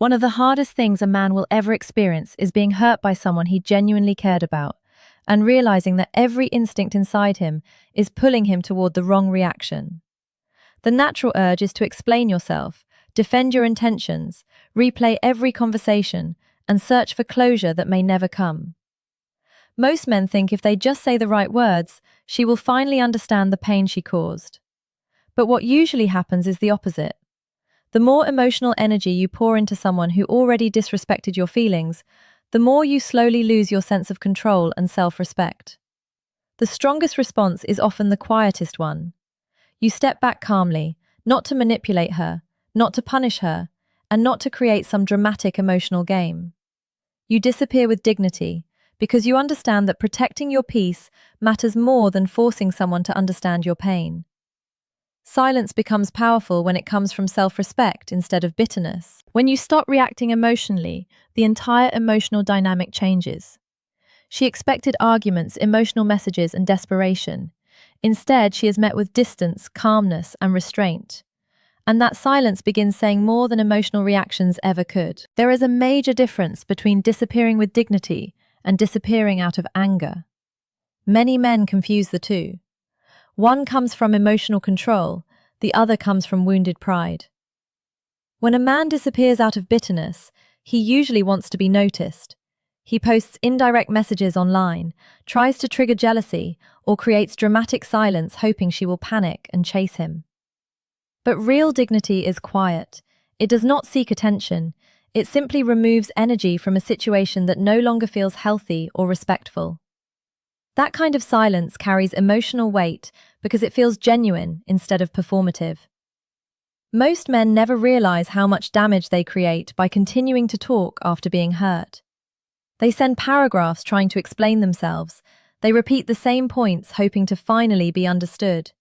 One of the hardest things a man will ever experience is being hurt by someone he genuinely cared about, and realizing that every instinct inside him is pulling him toward the wrong reaction. The natural urge is to explain yourself, defend your intentions, replay every conversation, and search for closure that may never come. Most men think if they just say the right words, she will finally understand the pain she caused. But what usually happens is the opposite. The more emotional energy you pour into someone who already disrespected your feelings, the more you slowly lose your sense of control and self-respect. The strongest response is often the quietest one. You step back calmly, not to manipulate her, not to punish her, and not to create some dramatic emotional game. You disappear with dignity, because you understand that protecting your peace matters more than forcing someone to understand your pain. Silence becomes powerful when it comes from self-respect instead of bitterness. When you stop reacting emotionally, the entire emotional dynamic changes. She expected arguments, emotional messages, and desperation. Instead, she is met with distance, calmness, and restraint. And that silence begins saying more than emotional reactions ever could. There is a major difference between disappearing with dignity and disappearing out of anger. Many men confuse the two. One comes from emotional control, the other comes from wounded pride. When a man disappears out of bitterness, he usually wants to be noticed. He posts indirect messages online, tries to trigger jealousy, or creates dramatic silence hoping she will panic and chase him. But real dignity is quiet. It does not seek attention. It simply removes energy from a situation that no longer feels healthy or respectful. That kind of silence carries emotional weight because it feels genuine instead of performative. Most men never realize how much damage they create by continuing to talk after being hurt. They send paragraphs trying to explain themselves. They repeat the same points hoping to finally be understood.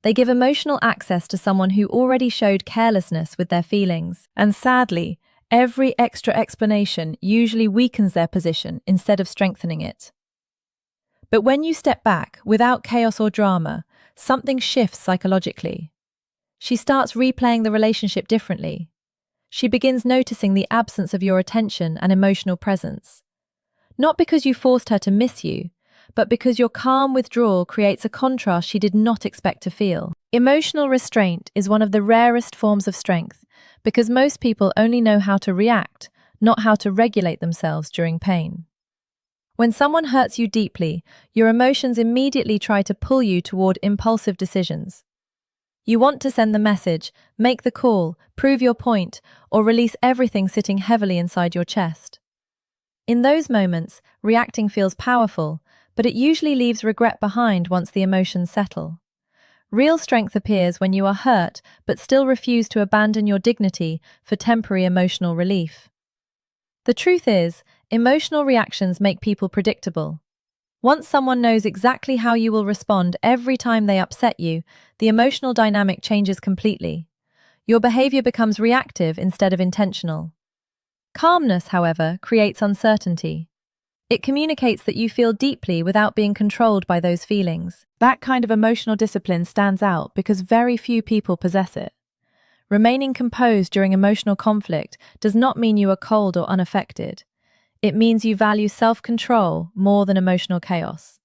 They give emotional access to someone who already showed carelessness with their feelings. And sadly, every extra explanation usually weakens their position instead of strengthening it. But when you step back, without chaos or drama, something shifts psychologically. She starts replaying the relationship differently. She begins noticing the absence of your attention and emotional presence. Not because you forced her to miss you, but because your calm withdrawal creates a contrast she did not expect to feel. Emotional restraint is one of the rarest forms of strength, because most people only know how to react, not how to regulate themselves during pain. When someone hurts you deeply, your emotions immediately try to pull you toward impulsive decisions. You want to send the message, make the call, prove your point, or release everything sitting heavily inside your chest. In those moments, reacting feels powerful, but it usually leaves regret behind once the emotions settle. Real strength appears when you are hurt, but still refuse to abandon your dignity for temporary emotional relief. The truth is, emotional reactions make people predictable. Once someone knows exactly how you will respond every time they upset you, the emotional dynamic changes completely. Your behavior becomes reactive instead of intentional. Calmness, however, creates uncertainty. It communicates that you feel deeply without being controlled by those feelings. That kind of emotional discipline stands out because very few people possess it. Remaining composed during emotional conflict does not mean you are cold or unaffected. It means you value self-control more than emotional chaos.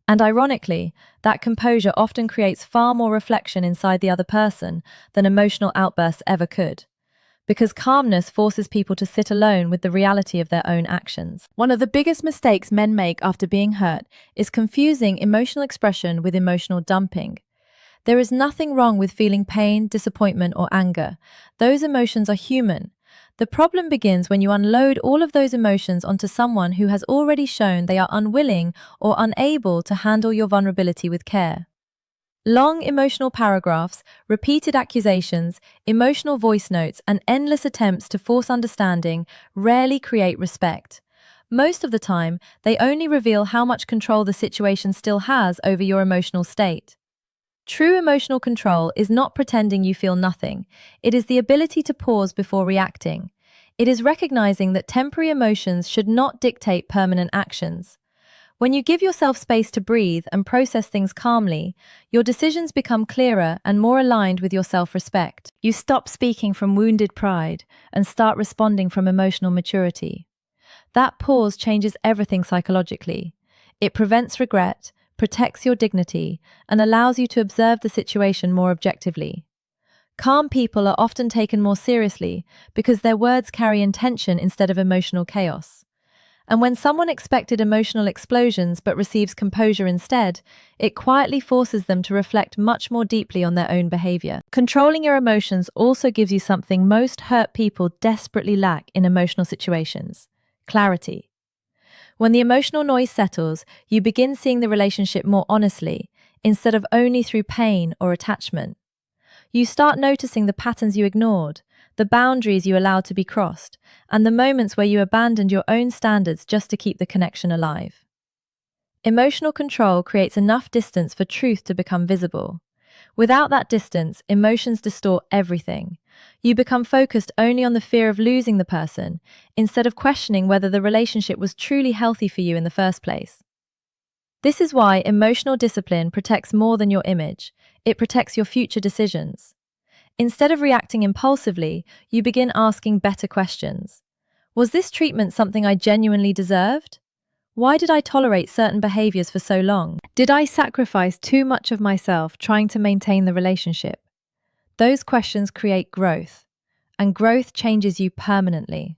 And ironically, that composure often creates far more reflection inside the other person than emotional outbursts ever could, because calmness forces people to sit alone with the reality of their own actions. One of the biggest mistakes men make after being hurt is confusing emotional expression with emotional dumping. There is nothing wrong with feeling pain, disappointment, or anger. Those emotions are human. The problem begins when you unload all of those emotions onto someone who has already shown they are unwilling or unable to handle your vulnerability with care. Long emotional paragraphs, repeated accusations, emotional voice notes, and endless attempts to force understanding rarely create respect. Most of the time, they only reveal how much control the situation still has over your emotional state. True emotional control is not pretending you feel nothing. It is the ability to pause before reacting. It is recognizing that temporary emotions should not dictate permanent actions. When you give yourself space to breathe and process things calmly, your decisions become clearer and more aligned with your self-respect. You stop speaking from wounded pride and start responding from emotional maturity. That pause changes everything psychologically. It prevents regret, protects your dignity, and allows you to observe the situation more objectively. Calm people are often taken more seriously because their words carry intention instead of emotional chaos. And when someone expected emotional explosions but receives composure instead, it quietly forces them to reflect much more deeply on their own behavior. Controlling your emotions also gives you something most hurt people desperately lack in emotional situations: clarity. When the emotional noise settles, you begin seeing the relationship more honestly, instead of only through pain or attachment. You start noticing the patterns you ignored, the boundaries you allowed to be crossed, and the moments where you abandoned your own standards just to keep the connection alive. Emotional control creates enough distance for truth to become visible. Without that distance, emotions distort everything. You become focused only on the fear of losing the person, instead of questioning whether the relationship was truly healthy for you in the first place. This is why emotional discipline protects more than your image. It protects your future decisions. Instead of reacting impulsively, you begin asking better questions. Was this treatment something I genuinely deserved? Why did I tolerate certain behaviors for so long? Did I sacrifice too much of myself trying to maintain the relationship? Those questions create growth, and growth changes you permanently.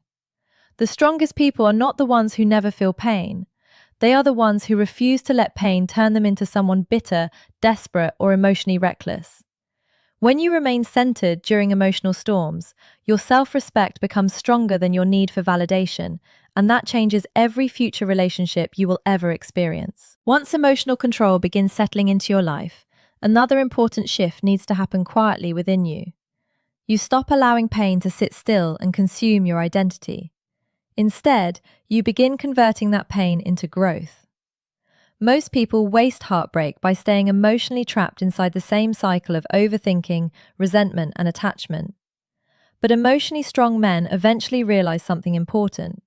The strongest people are not the ones who never feel pain. They are the ones who refuse to let pain turn them into someone bitter, desperate, or emotionally reckless. When you remain centered during emotional storms, your self-respect becomes stronger than your need for validation, and that changes every future relationship you will ever experience. Once emotional control begins settling into your life, another important shift needs to happen quietly within you. You stop allowing pain to sit still and consume your identity. Instead, you begin converting that pain into growth. Most people waste heartbreak by staying emotionally trapped inside the same cycle of overthinking, resentment, and attachment. But emotionally strong men eventually realize something important.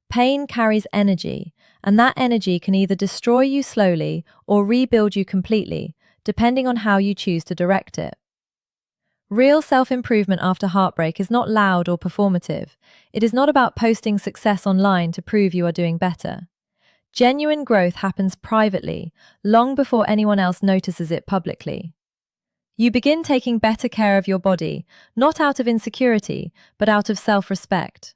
Pain carries energy, and that energy can either destroy you slowly or rebuild you completely, depending on how you choose to direct it. Real self-improvement after heartbreak is not loud or performative. It is not about posting success online to prove you are doing better. Genuine growth happens privately, long before anyone else notices it publicly. You begin taking better care of your body, not out of insecurity, but out of self-respect.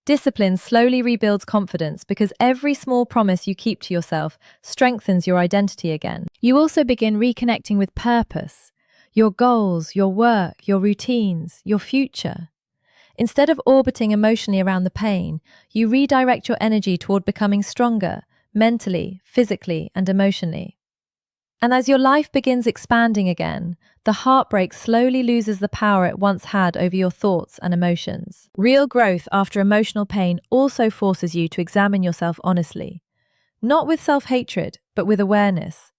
Discipline slowly rebuilds confidence because every small promise you keep to yourself strengthens your identity again. You also begin reconnecting with purpose, your goals, your work, your routines, your future. Instead of orbiting emotionally around the pain, you redirect your energy toward becoming stronger, mentally, physically, and emotionally. And as your life begins expanding again, the heartbreak slowly loses the power it once had over your thoughts and emotions. Real growth after emotional pain also forces you to examine yourself honestly, not with self-hatred, but with awareness.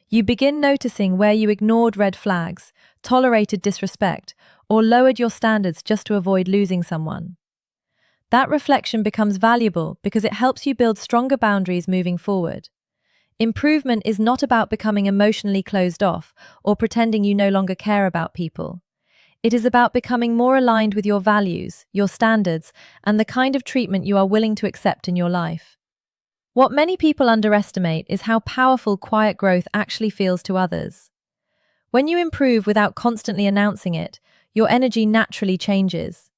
You begin noticing where you ignored red flags, tolerated disrespect, or lowered your standards just to avoid losing someone. That reflection becomes valuable because it helps you build stronger boundaries moving forward. Improvement is not about becoming emotionally closed off or pretending you no longer care about people. It is about becoming more aligned with your values, your standards, and the kind of treatment you are willing to accept in your life. What many people underestimate is how powerful quiet growth actually feels to others. When you improve without constantly announcing it, your energy naturally changes.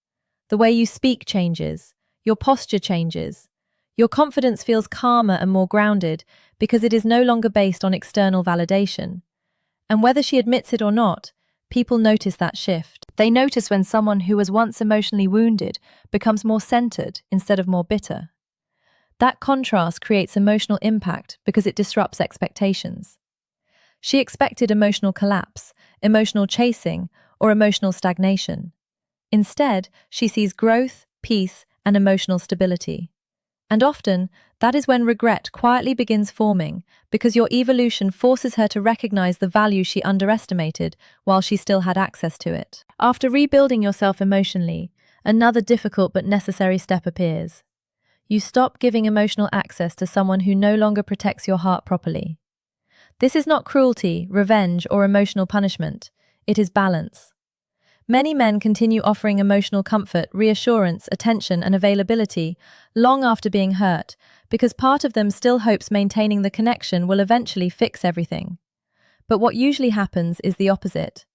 The way you speak changes, your posture changes. Your confidence feels calmer and more grounded because it is no longer based on external validation. And whether she admits it or not, people notice that shift. They notice when someone who was once emotionally wounded becomes more centered instead of more bitter. That contrast creates emotional impact because it disrupts expectations. She expected emotional collapse, emotional chasing, or emotional stagnation. Instead, she sees growth, peace, and emotional stability. And often, that is when regret quietly begins forming, because your evolution forces her to recognize the value she underestimated while she still had access to it. After rebuilding yourself emotionally, another difficult but necessary step appears. You stop giving emotional access to someone who no longer protects your heart properly. This is not cruelty, revenge, or emotional punishment. It is balance. Many men continue offering emotional comfort, reassurance, attention, and availability long after being hurt, because part of them still hopes maintaining the connection will eventually fix everything. But what usually happens is the opposite.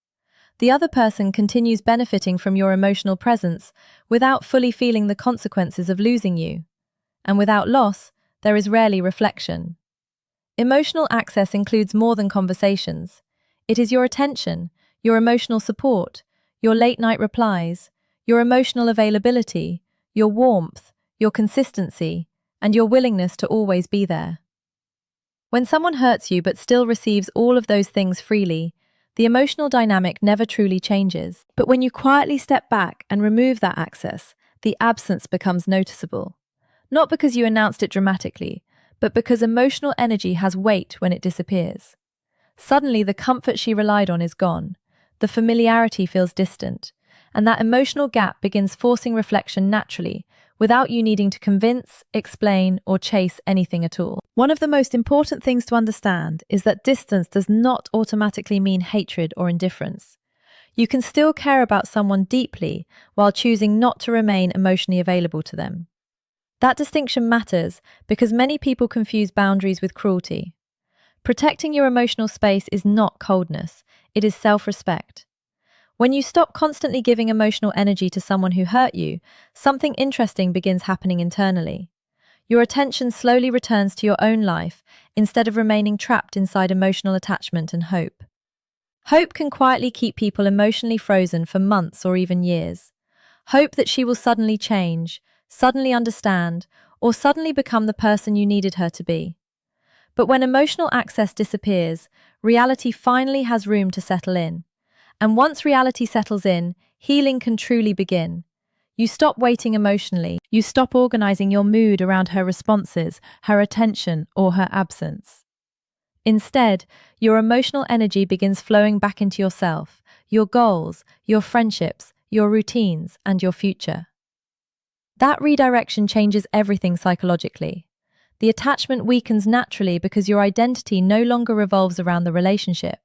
The other person continues benefiting from your emotional presence without fully feeling the consequences of losing you. And without loss, there is rarely reflection. Emotional access includes more than conversations. It is your attention, your emotional support, your late-night replies, your emotional availability, your warmth, your consistency, and your willingness to always be there. When someone hurts you but still receives all of those things freely, the emotional dynamic never truly changes. But when you quietly step back and remove that access, the absence becomes noticeable. Not because you announced it dramatically, but because emotional energy has weight when it disappears. Suddenly, the comfort she relied on is gone. The familiarity feels distant, and that emotional gap begins forcing reflection naturally, without you needing to convince, explain, or chase anything at all. One of the most important things to understand is that distance does not automatically mean hatred or indifference. You can still care about someone deeply while choosing not to remain emotionally available to them. That distinction matters because many people confuse boundaries with cruelty. Protecting your emotional space is not coldness, it is self-respect. When you stop constantly giving emotional energy to someone who hurt you, something interesting begins happening internally. Your attention slowly returns to your own life instead of remaining trapped inside emotional attachment and hope. Hope can quietly keep people emotionally frozen for months or even years. Hope that she will suddenly change, suddenly understand, or suddenly become the person you needed her to be. But when emotional access disappears, reality finally has room to settle in. And once reality settles in, healing can truly begin. You stop waiting emotionally. You stop organizing your mood around her responses, her attention, or her absence. Instead, your emotional energy begins flowing back into yourself, your goals, your friendships, your routines, and your future. That redirection changes everything psychologically. The attachment weakens naturally because your identity no longer revolves around the relationship.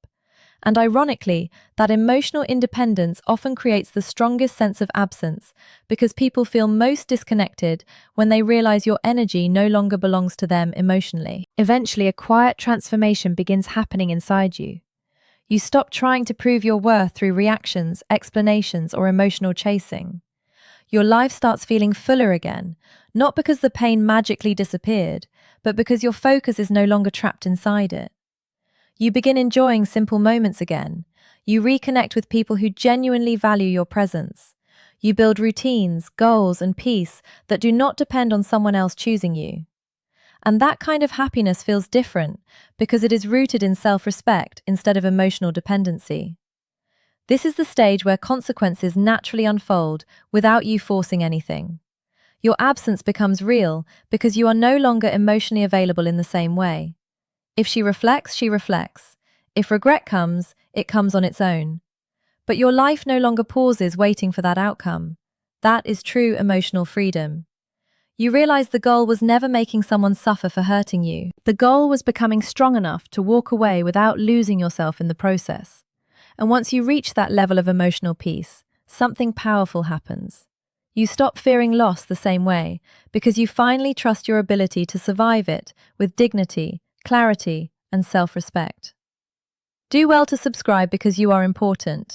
And ironically, that emotional independence often creates the strongest sense of absence because people feel most disconnected when they realize your energy no longer belongs to them emotionally. Eventually, a quiet transformation begins happening inside you. You stop trying to prove your worth through reactions, explanations, or emotional chasing. Your life starts feeling fuller again, not because the pain magically disappeared, but because your focus is no longer trapped inside it. You begin enjoying simple moments again. You reconnect with people who genuinely value your presence. You build routines, goals, and peace that do not depend on someone else choosing you. And that kind of happiness feels different because it is rooted in self-respect instead of emotional dependency. This is the stage where consequences naturally unfold without you forcing anything. Your absence becomes real because you are no longer emotionally available in the same way. If she reflects, she reflects. If regret comes, it comes on its own. But your life no longer pauses waiting for that outcome. That is true emotional freedom. You realize the goal was never making someone suffer for hurting you. The goal was becoming strong enough to walk away without losing yourself in the process. And once you reach that level of emotional peace, something powerful happens. You stop fearing loss the same way because you finally trust your ability to survive it with dignity, clarity, and self-respect. Do well to subscribe because you are important.